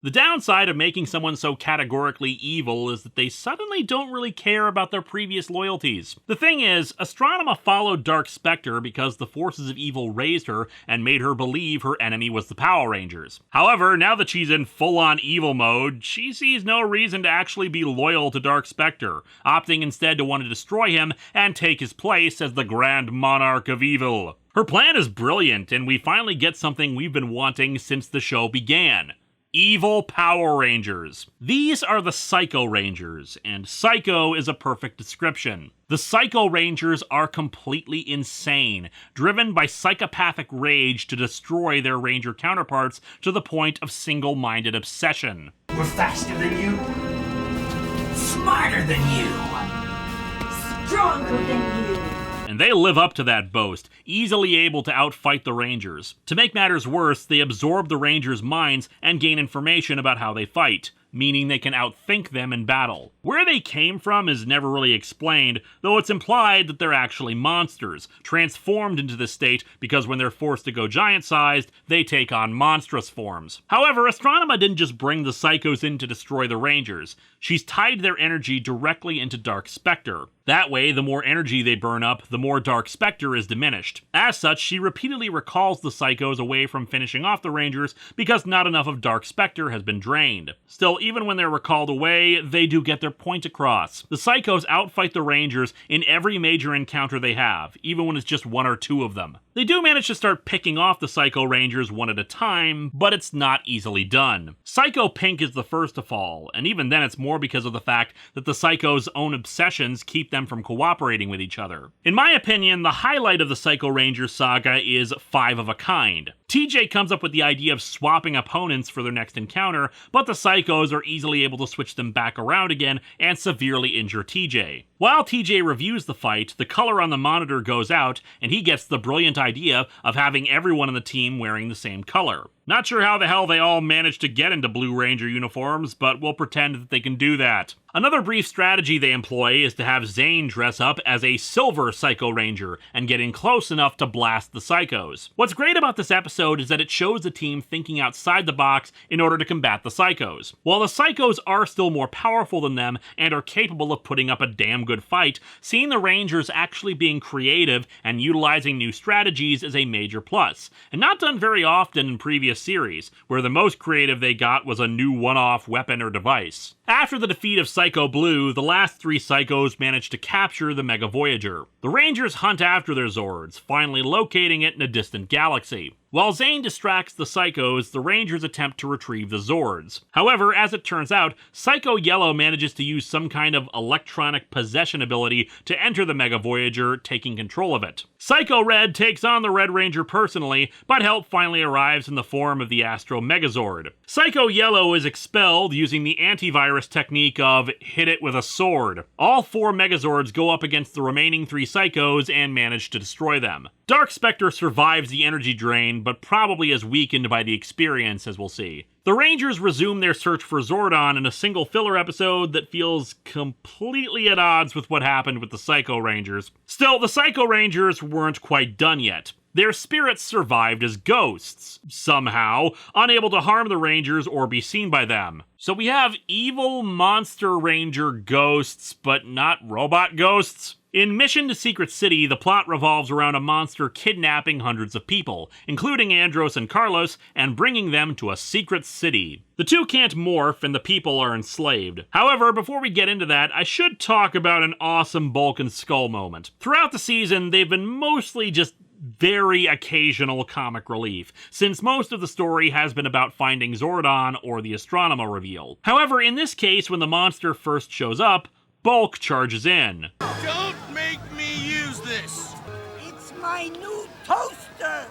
The downside of making someone so categorically evil is that they suddenly don't really care about their previous loyalties. The thing is, Astronema followed Dark Spectre because the forces of evil raised her and made her believe her enemy was the Power Rangers. However, now that she's in full-on evil mode, she sees no reason to actually be loyal to Dark Spectre, opting instead to want to destroy him and take his place as the Grand Monarch of Evil. Her plan is brilliant, and we finally get something we've been wanting since the show began. Evil Power Rangers. These are the Psycho Rangers, and Psycho is a perfect description. The Psycho Rangers are completely insane, driven by psychopathic rage to destroy their Ranger counterparts to the point of single-minded obsession. We're faster than you, smarter than you, stronger than you. And they live up to that boast, easily able to outfight the Rangers. To make matters worse, they absorb the Rangers' minds and gain information about how they fight, meaning they can outthink them in battle. Where they came from is never really explained, though it's implied that they're actually monsters, transformed into this state because when they're forced to go giant-sized, they take on monstrous forms. However, Astronema didn't just bring the Psychos in to destroy the Rangers. She's tied their energy directly into Dark Spectre. That way, the more energy they burn up, the more Dark Spectre is diminished. As such, she repeatedly recalls the Psychos away from finishing off the Rangers because not enough of Dark Spectre has been drained. Still, even when they're recalled away, they do get their point across. The Psychos outfight the Rangers in every major encounter they have, even when it's just one or two of them. They do manage to start picking off the Psycho Rangers one at a time, but it's not easily done. Psycho Pink is the first to fall, and even then it's more because of the fact that the Psychos' own obsessions keep them from cooperating with each other. In my opinion, the highlight of the Psycho Rangers saga is 5 of a Kind. TJ comes up with the idea of swapping opponents for their next encounter, but the Psychos are easily able to switch them back around again and severely injure TJ. While TJ reviews the fight, the color on the monitor goes out, and he gets the brilliant idea of having everyone on the team wearing the same color. Not sure how the hell they all managed to get into Blue Ranger uniforms, but we'll pretend that they can do that. Another brief strategy they employ is to have Zane dress up as a Silver Psycho Ranger and get in close enough to blast the Psychos. What's great about this episode is that it shows the team thinking outside the box in order to combat the Psychos. While the Psychos are still more powerful than them and are capable of putting up a damn good fight, seeing the Rangers actually being creative and utilizing new strategies is a major plus, and not done very often in previous series, where the most creative they got was a new one-off weapon or device. After the defeat of Psycho Blue, the last 3 Psychos managed to capture the Mega Voyager. The Rangers hunt after their Zords, finally locating it in a distant galaxy. While Zane distracts the Psychos, the Rangers attempt to retrieve the Zords. However, as it turns out, Psycho Yellow manages to use some kind of electronic possession ability to enter the Mega Voyager, taking control of it. Psycho Red takes on the Red Ranger personally, but help finally arrives in the form of the Astro Megazord. Psycho Yellow is expelled using the antivirus technique of hit it with a sword. All 4 Megazords go up against the remaining 3 Psychos and manage to destroy them. Dark Spectre survives the energy drain, but probably is weakened by the experience, as we'll see. The Rangers resume their search for Zordon in a single filler episode that feels completely at odds with what happened with the Psycho Rangers. Still, the Psycho Rangers weren't quite done yet. Their spirits survived as ghosts, somehow, unable to harm the Rangers or be seen by them. So we have evil monster ranger ghosts, but not robot ghosts? In Mission to Secret City, the plot revolves around a monster kidnapping hundreds of people, including Andros and Carlos, and bringing them to a secret city. The two can't morph, and the people are enslaved. However, before we get into that, I should talk about an awesome Bulk and Skull moment. Throughout the season, they've been mostly just very occasional comic relief, since most of the story has been about finding Zordon or the Astronema reveal. However, in this case, when the monster first shows up, Bulk charges in. Don't make me use this! It's my new toaster!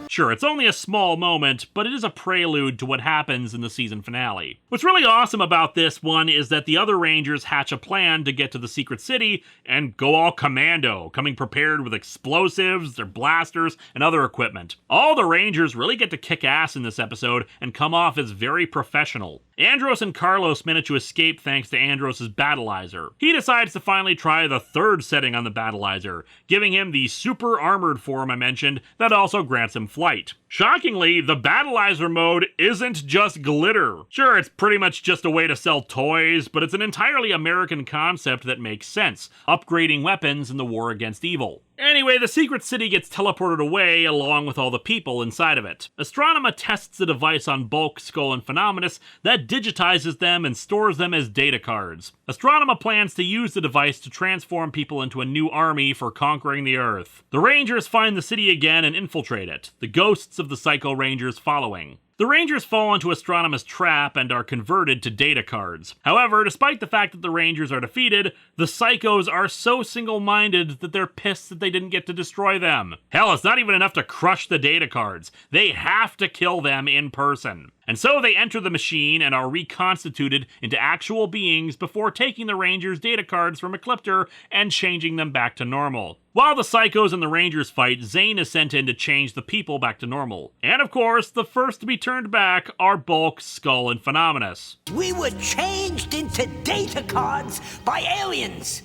Sure, it's only a small moment, but it is a prelude to what happens in the season finale. What's really awesome about this one is that the other Rangers hatch a plan to get to the secret city and go all commando, coming prepared with explosives, their blasters, and other equipment. All the Rangers really get to kick ass in this episode and come off as very professional. Andros and Carlos manage to escape thanks to Andros' Battleizer. He decides to finally try the 3rd setting on the Battleizer, giving him the super armored form I mentioned that also grants him flight. Shockingly, the Battleizer mode isn't just glitter. Sure, it's pretty much just a way to sell toys, but it's an entirely American concept that makes sense, upgrading weapons in the war against evil. Anyway, the secret city gets teleported away along with all the people inside of it. Astronema tests a device on Bulk, Skull, and Phenomenus that digitizes them and stores them as data cards. Astronema plans to use the device to transform people into a new army for conquering the Earth. The Rangers find the city again and infiltrate it, the ghosts of the Psycho Rangers following. The Rangers fall into Astronema's trap and are converted to data cards. However, despite the fact that the Rangers are defeated, the Psychos are so single-minded that they're pissed that they didn't get to destroy them. Hell, it's not even enough to crush the data cards. They have to kill them in person. And so they enter the machine and are reconstituted into actual beings before taking the Rangers' data cards from Ecliptor and changing them back to normal. While the Psychos and the Rangers fight, Zane is sent in to change the people back to normal. And of course, the first to be turned back are Bulk, Skull, and Phenomenus. We were changed into data cards by aliens.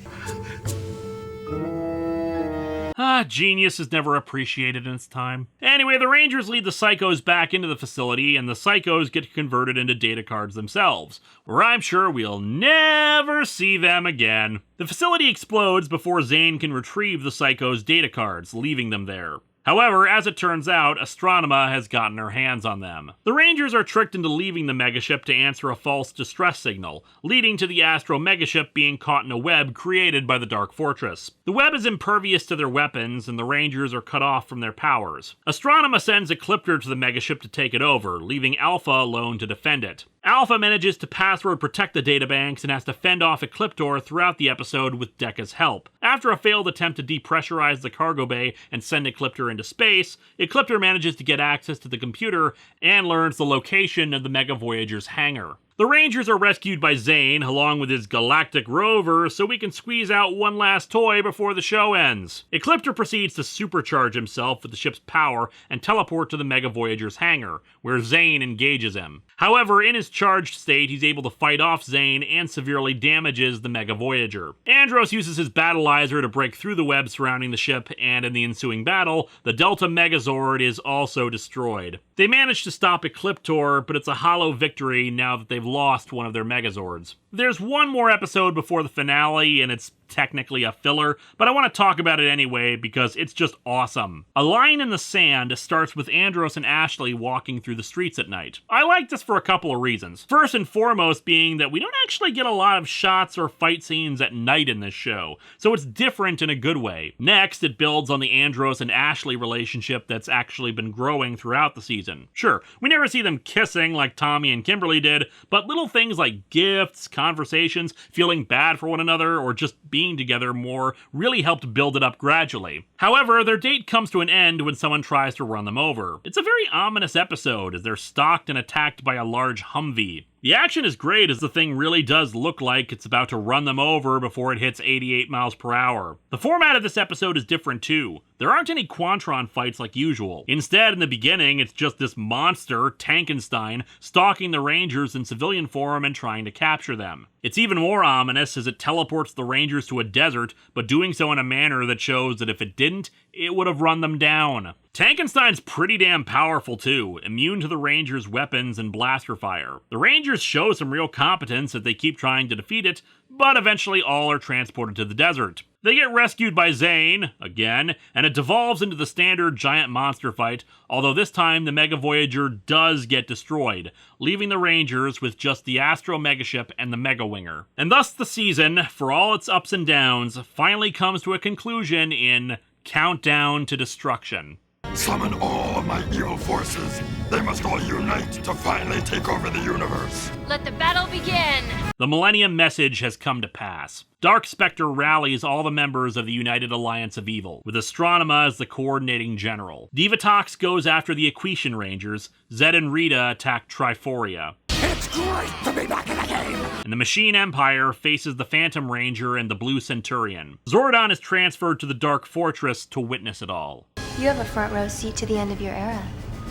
Genius is never appreciated in its time. Anyway, the Rangers lead the Psychos back into the facility, and the Psychos get converted into data cards themselves, where I'm sure we'll never see them again. The facility explodes before Zane can retrieve the Psychos' data cards, leaving them there. However, as it turns out, Astronema has gotten her hands on them. The Rangers are tricked into leaving the megaship to answer a false distress signal, leading to the Astro megaship being caught in a web created by the Dark Fortress. The web is impervious to their weapons, and the Rangers are cut off from their powers. Astronema sends Ecliptor to the megaship to take it over, leaving Alpha alone to defend it. Alpha manages to password protect the databanks and has to fend off Ecliptor throughout the episode with Dekka's help. After a failed attempt to depressurize the cargo bay and send Ecliptor into space, Ecliptor manages to get access to the computer and learns the location of the Mega Voyager's hangar. The Rangers are rescued by Zane, along with his galactic rover, so we can squeeze out one last toy before the show ends. Ecliptor proceeds to supercharge himself with the ship's power and teleport to the Mega Voyager's hangar, where Zane engages him. However, in his charged state, he's able to fight off Zane and severely damages the Mega Voyager. Andros uses his Battleizer to break through the web surrounding the ship, and in the ensuing battle, the Delta Megazord is also destroyed. They manage to stop Ecliptor, but it's a hollow victory now that they've lost one of their Megazords. There's one more episode before the finale, and it's technically a filler, but I want to talk about it anyway because it's just awesome. A Line in the Sand starts with Andros and Ashley walking through the streets at night. I like this for a couple of reasons. First and foremost being that we don't actually get a lot of shots or fight scenes at night in this show, so it's different in a good way. Next, it builds on the Andros and Ashley relationship that's actually been growing throughout the season. Sure, we never see them kissing like Tommy and Kimberly did, but little things like gifts, conversations, feeling bad for one another, or just being together more really helped build it up gradually. However, their date comes to an end when someone tries to run them over. It's a very ominous episode as they're stalked and attacked by a large Humvee. The action is great as the thing really does look like it's about to run them over before it hits 88 miles per hour. The format of this episode is different too. There aren't any Quantron fights like usual. Instead, in the beginning, it's just this monster, Tankenstein, stalking the Rangers in civilian form and trying to capture them. It's even more ominous as it teleports the Rangers to a desert, but doing so in a manner that shows that if it didn't, it would have run them down. Tankenstein's pretty damn powerful too, immune to the Rangers' weapons and blaster fire. The Rangers show some real competence as they keep trying to defeat it, but eventually all are transported to the desert. They get rescued by Zane, again, and it devolves into the standard giant monster fight, although this time the Mega Voyager does get destroyed, leaving the Rangers with just the Astro Megaship and the Mega Winger. And thus the season, for all its ups and downs, finally comes to a conclusion in Countdown to Destruction. Summon all of my evil forces. They must all unite to finally take over the universe. Let the battle begin! The Millennium Message has come to pass. Dark Spectre rallies all the members of the United Alliance of Evil, with Astronema as the coordinating general. Divatox goes after the Equation Rangers, Zed and Rita attack Triforia. It's great to be back in the game! And the Machine Empire faces the Phantom Ranger and the Blue Centurion. Zordon is transferred to the Dark Fortress to witness it all. You have a front row seat to the end of your era.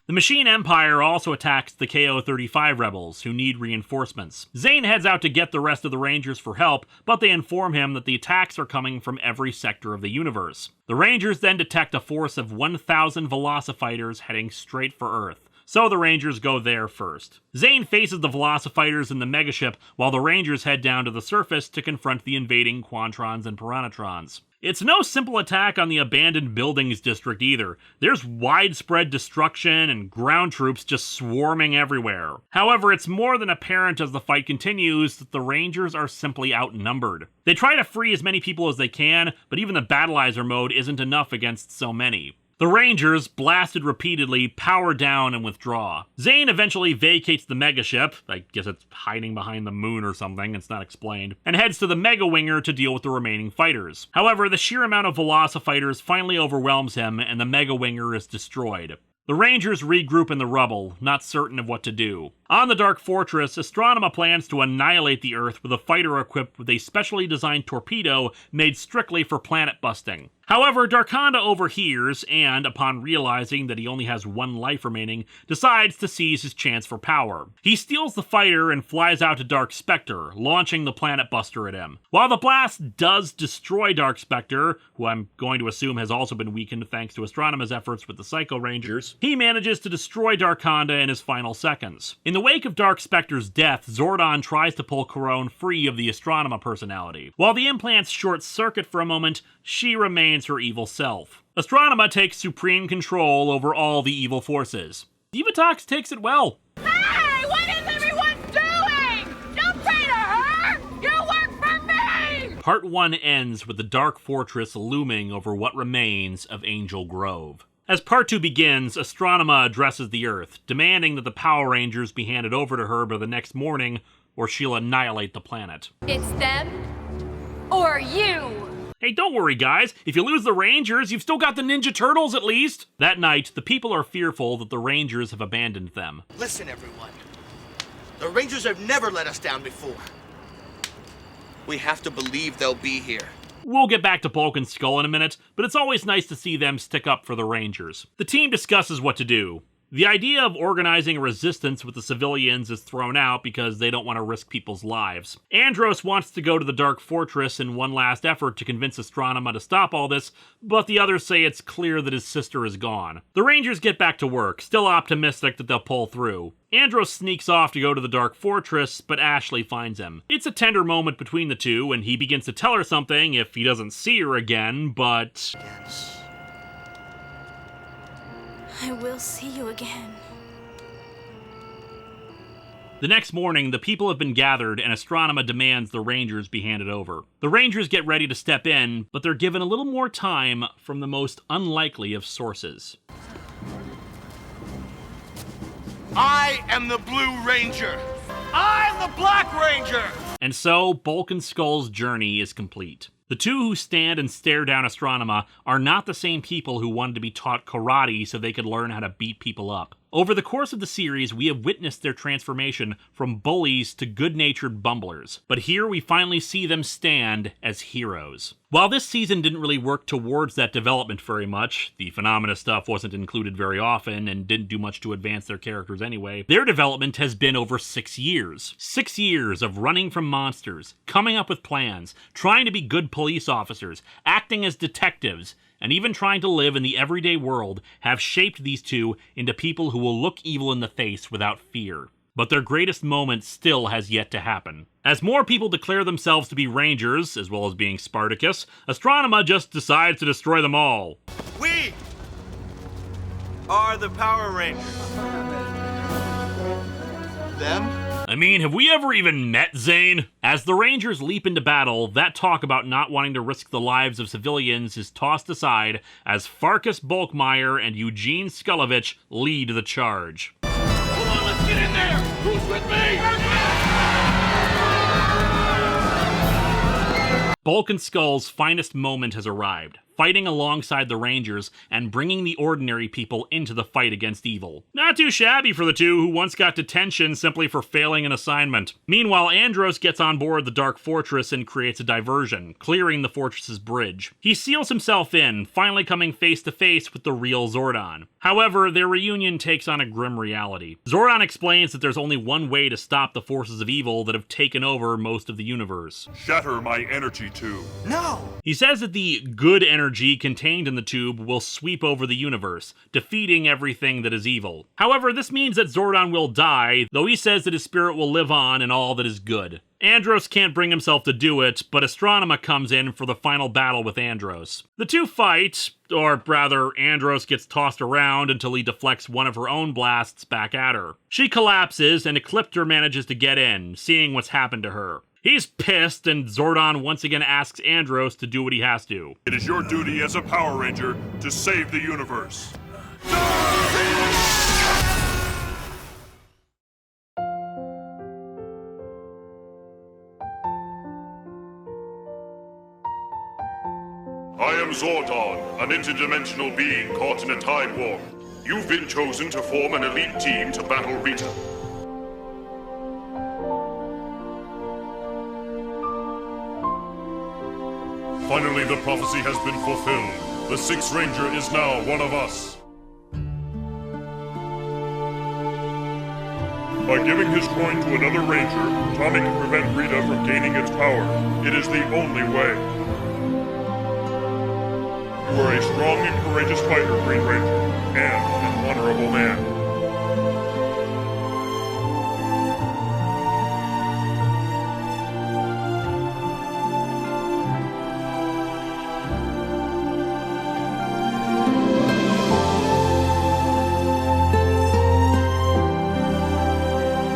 The Machine Empire also attacks the KO-35 rebels, who need reinforcements. Zane heads out to get the rest of the Rangers for help, but they inform him that the attacks are coming from every sector of the universe. The Rangers then detect a force of 1,000 Velocifighters heading straight for Earth. So the Rangers go there first. Zane faces the Velocifighters in the megaship, while the Rangers head down to the surface to confront the invading Quantrons and Piranatrons. It's no simple attack on the abandoned buildings district either. There's widespread destruction and ground troops just swarming everywhere. However, it's more than apparent as the fight continues that the Rangers are simply outnumbered. They try to free as many people as they can, but even the Battleizer mode isn't enough against so many. The Rangers, blasted repeatedly, power down and withdraw. Zane eventually vacates the megaship, I guess it's hiding behind the moon or something, it's not explained, and heads to the Mega Winger to deal with the remaining fighters. However, the sheer amount of Velocifighters finally overwhelms him, and the Mega Winger is destroyed. The Rangers regroup in the rubble, not certain of what to do. On the Dark Fortress, Astronema plans to annihilate the Earth with a fighter equipped with a specially designed torpedo made strictly for planet busting. However, Darkonda overhears and, upon realizing that he only has one life remaining, decides to seize his chance for power. He steals the fighter and flies out to Dark Spectre, launching the Planet Buster at him. While the blast does destroy Dark Spectre, who I'm going to assume has also been weakened thanks to Astronema's efforts with the Psycho Rangers, he manages to destroy Darkonda in his final seconds. In the wake of Dark Spectre's death, Zordon tries to pull Corone free of the Astronema personality. While the implants short-circuit for a moment, she remains her evil self. Astronema takes supreme control over all the evil forces. Divatox takes it well. Hey, what is everyone doing? Don't pray to her! You work for me! Part 1 ends with the Dark Fortress looming over what remains of Angel Grove. As Part 2 begins, Astronema addresses the Earth, demanding that the Power Rangers be handed over to her by the next morning, or she'll annihilate the planet. It's them or you. Hey, don't worry, guys. If you lose the Rangers, you've still got the Ninja Turtles, at least. That night, the people are fearful that the Rangers have abandoned them. Listen, everyone. The Rangers have never let us down before. We have to believe they'll be here. We'll get back to Bulk and Skull in a minute, but it's always nice to see them stick up for the Rangers. The team discusses what to do. The idea of organizing a resistance with the civilians is thrown out because they don't want to risk people's lives. Andros wants to go to the Dark Fortress in one last effort to convince Astronema to stop all this, but the others say it's clear that his sister is gone. The Rangers get back to work, still optimistic that they'll pull through. Andros sneaks off to go to the Dark Fortress, but Ashley finds him. It's a tender moment between the two, and he begins to tell her something if he doesn't see her again, but... I will see you again. The next morning, the people have been gathered, and Astronema demands the Rangers be handed over. The Rangers get ready to step in, but they're given a little more time from the most unlikely of sources. I am the Blue Ranger. I'm the Black Ranger. And so, Bulk and Skull's journey is complete. The two who stand and stare down Astronema are not the same people who wanted to be taught karate so they could learn how to beat people up. Over the course of the series, we have witnessed their transformation from bullies to good-natured bumblers. But here we finally see them stand as heroes. While this season didn't really work towards that development very much, the Phenomena stuff wasn't included very often and didn't do much to advance their characters anyway, their development has been over 6 years. 6 years of running from monsters, coming up with plans, trying to be good police officers, acting as detectives, and even trying to live in the everyday world have shaped these two into people who will look evil in the face without fear. But their greatest moment still has yet to happen. As more people declare themselves to be Rangers, as well as being Spartacus, Astronema just decides to destroy them all. We are the Power Rangers. Them? I mean, have we ever even met Zane? As the Rangers leap into battle, that talk about not wanting to risk the lives of civilians is tossed aside as Farkas Bulkmeyer and Eugene Skulovich lead the charge. Come on, let's get in there. Who's with me? Bulk and Skull's finest moment has arrived. fighting alongside the Rangers and bringing the ordinary people into the fight against evil. Not too shabby for the two who once got detention simply for failing an assignment. Meanwhile, Andros gets on board the Dark Fortress and creates a diversion, clearing the fortress's bridge. He seals himself in, finally coming face to face with the real Zordon. However, their reunion takes on a grim reality. Zordon explains that there's only one way to stop the forces of evil that have taken over most of the universe. Shatter my energy tube. No! He says that the good energy contained in the tube will sweep over the universe, defeating everything that is evil. However, this means that Zordon will die, though he says that his spirit will live on in all that is good. Andros can't bring himself to do it, but Astronema comes in for the final battle with Andros. The two fight, or rather, Andros gets tossed around until he deflects one of her own blasts back at her. She collapses, and Ecliptor manages to get in, seeing what's happened to her. He's pissed, and Zordon once again asks Andros to do what he has to. It is your duty as a Power Ranger to save the universe. I am Zordon, an interdimensional being caught in a time warp. You've been chosen to form an elite team to battle Rita. Finally, the prophecy has been fulfilled. The Sixth Ranger is now one of us. By giving his coin to another Ranger, Tommy can prevent Rita from gaining its power. It is the only way. You are a strong and courageous fighter, Green Ranger, and an honorable man.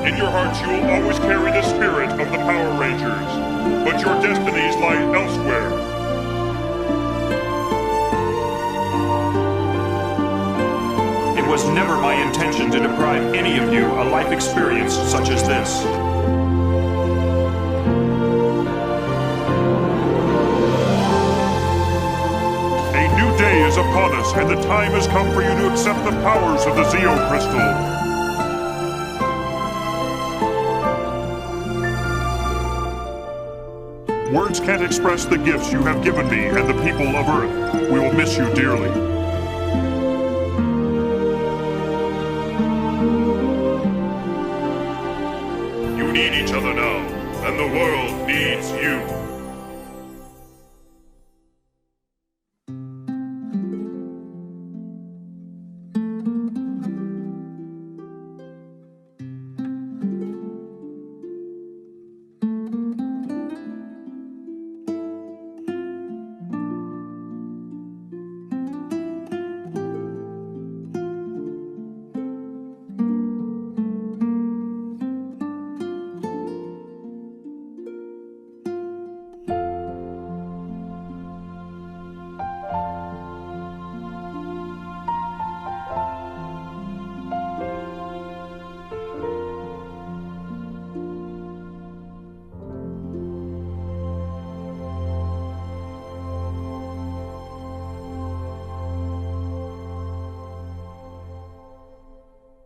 In your hearts you will always carry the spirit of the Power Rangers, but your destinies lie elsewhere. It was never my intention to deprive any of you a life experience such as this. A new day is upon us, and the time has come for you to accept the powers of the Zeo Crystal. Words can't express the gifts you have given me and the people of Earth. We will miss you dearly. You need each other now, and the world needs you.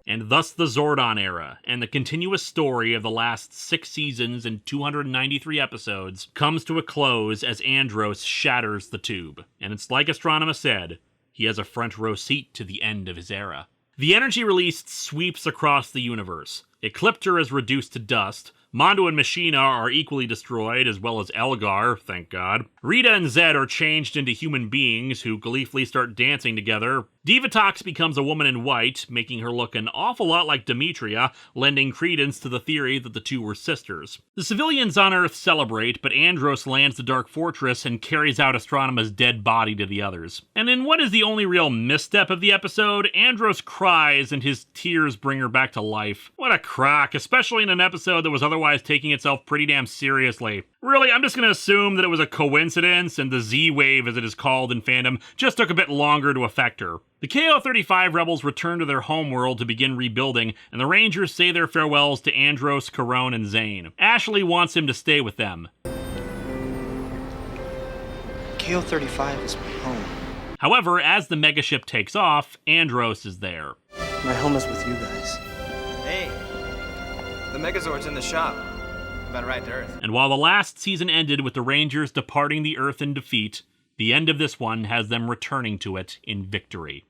And thus the Zordon era, and the continuous story of the last 6 seasons and 293 episodes, comes to a close as Andros shatters the tube. And it's like Astronema said, he has a front row seat to the end of his era. The energy released sweeps across the universe. Ecliptor is reduced to dust, Mondo and Machina are equally destroyed, as well as Elgar, thank God. Rita and Zed are changed into human beings who gleefully start dancing together. Divatox becomes a woman in white, making her look an awful lot like Demetria, lending credence to the theory that the two were sisters. The civilians on Earth celebrate, but Andros lands the Dark Fortress and carries out Astronema's dead body to the others. And in what is the only real misstep of the episode, Andros cries and his tears bring her back to life. What a crack, especially in an episode that was otherwise taking itself pretty damn seriously. Really, I'm just gonna assume that it was a coincidence and the Z-Wave, as it is called in fandom, just took a bit longer to affect her. The KO-35 rebels return to their homeworld to begin rebuilding, and the Rangers say their farewells to Andros, Karone, and Zane. Ashley wants him to stay with them. KO-35 is my home. However, as the megaship takes off, Andros is there. My home is with you guys. Hey, the Megazord's in the shop. About to ride to Earth. And while the last season ended with the Rangers departing the Earth in defeat, the end of this one has them returning to it in victory.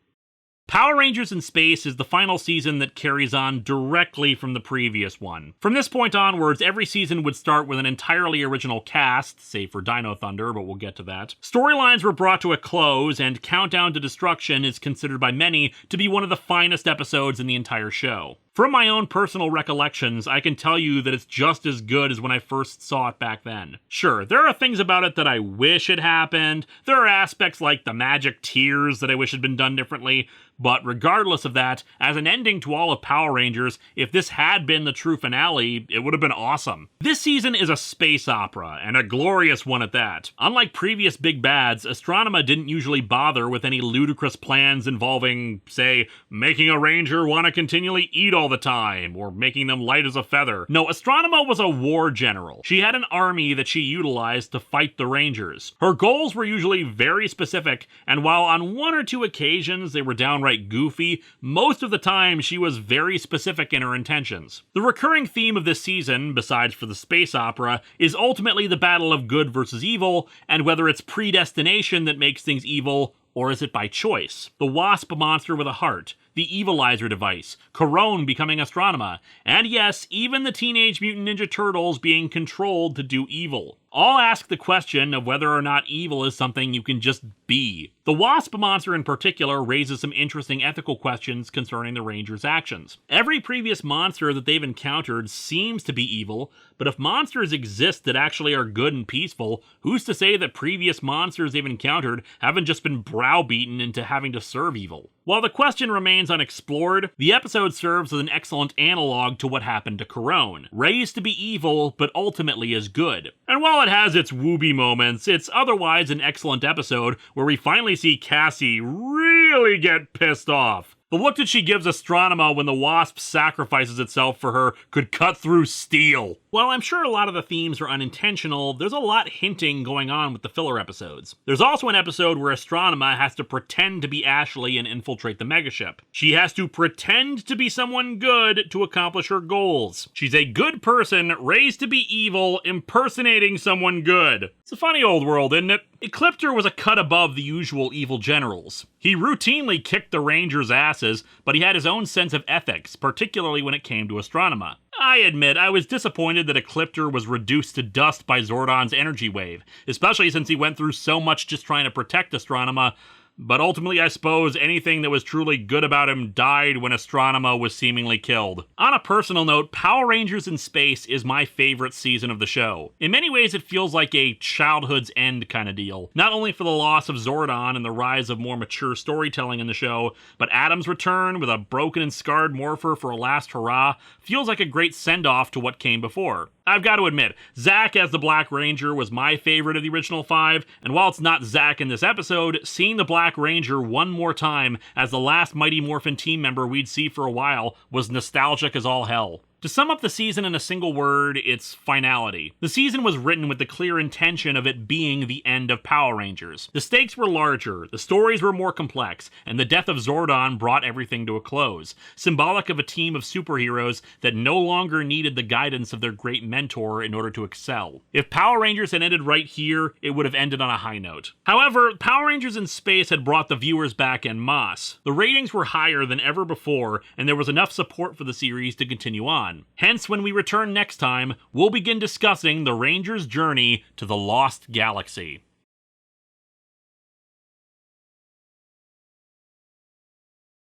Power Rangers in Space is the final season that carries on directly from the previous one. From this point onwards, every season would start with an entirely original cast, save for Dino Thunder, but we'll get to that. Storylines were brought to a close, and Countdown to Destruction is considered by many to be one of the finest episodes in the entire show. From my own personal recollections, I can tell you that it's just as good as when I first saw it back then. Sure, there are things about it that I wish had happened, there are aspects like the magic tears that I wish had been done differently, but regardless of that, as an ending to all of Power Rangers, if this had been the true finale, it would have been awesome. This season is a space opera, and a glorious one at that. Unlike previous big bads, Astronema didn't usually bother with any ludicrous plans involving, say, making a Ranger want to continually eat all the time, or making them light as a feather. No, Astronema was a war general. She had an army that she utilized to fight the Rangers. Her goals were usually very specific, and while on one or two occasions they were downright goofy, most of the time she was very specific in her intentions. The recurring theme of this season, besides for the space opera, is ultimately the battle of good versus evil, and whether it's predestination that makes things evil, or is it by choice? The Wasp monster with a heart, the Evilizer device, Corone becoming Astronema, and yes, even the Teenage Mutant Ninja Turtles being controlled to do evil. All ask the question of whether or not evil is something you can just be. The Wasp monster in particular raises some interesting ethical questions concerning the Rangers' actions. Every previous monster that they've encountered seems to be evil, but if monsters exist that actually are good and peaceful, who's to say that previous monsters they've encountered haven't just been browbeaten into having to serve evil? While the question remains unexplored, the episode serves as an excellent analog to what happened to Corone, raised to be evil, but ultimately is good. And while it has its wooby moments, it's otherwise an excellent episode where we finally see Cassie really get pissed off. The look that she gives Astronema when the Wasp sacrifices itself for her could cut through steel. While I'm sure a lot of the themes are unintentional, there's a lot hinting going on with the filler episodes. There's also an episode where Astronema has to pretend to be Ashley and infiltrate the megaship. She has to pretend to be someone good to accomplish her goals. She's a good person, raised to be evil, impersonating someone good. It's a funny old world, isn't it? Ecliptor was a cut above the usual evil generals. He routinely kicked the Rangers' asses, but he had his own sense of ethics, particularly when it came to Astronema. I admit, I was disappointed that Ecliptor was reduced to dust by Zordon's energy wave, especially since he went through so much just trying to protect Astronema, but ultimately I suppose anything that was truly good about him died when Astronema was seemingly killed. On a personal note, Power Rangers in Space is my favorite season of the show. In many ways it feels like a childhood's end kind of deal. Not only for the loss of Zordon and the rise of more mature storytelling in the show, but Adam's return with a broken and scarred Morpher for a last hurrah feels like a great send-off to what came before. I've got to admit, Zack as the Black Ranger was my favorite of the original 5, and while it's not Zack in this episode, seeing the Black Ranger one more time as the last Mighty Morphin team member we'd see for a while was nostalgic as all hell. To sum up the season in a single word, it's finality. The season was written with the clear intention of it being the end of Power Rangers. The stakes were larger, the stories were more complex, and the death of Zordon brought everything to a close, symbolic of a team of superheroes that no longer needed the guidance of their great mentor in order to excel. If Power Rangers had ended right here, it would have ended on a high note. However, Power Rangers in Space had brought the viewers back en masse. The ratings were higher than ever before, and there was enough support for the series to continue on. Hence, when we return next time, we'll begin discussing the Rangers' journey to the Lost Galaxy.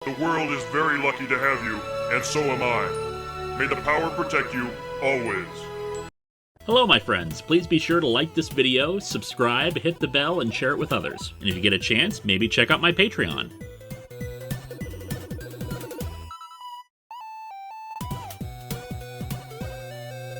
The world is very lucky to have you, and so am I. May the power protect you, always. Hello my friends, please be sure to like this video, subscribe, hit the bell, and share it with others. And if you get a chance, maybe check out my Patreon.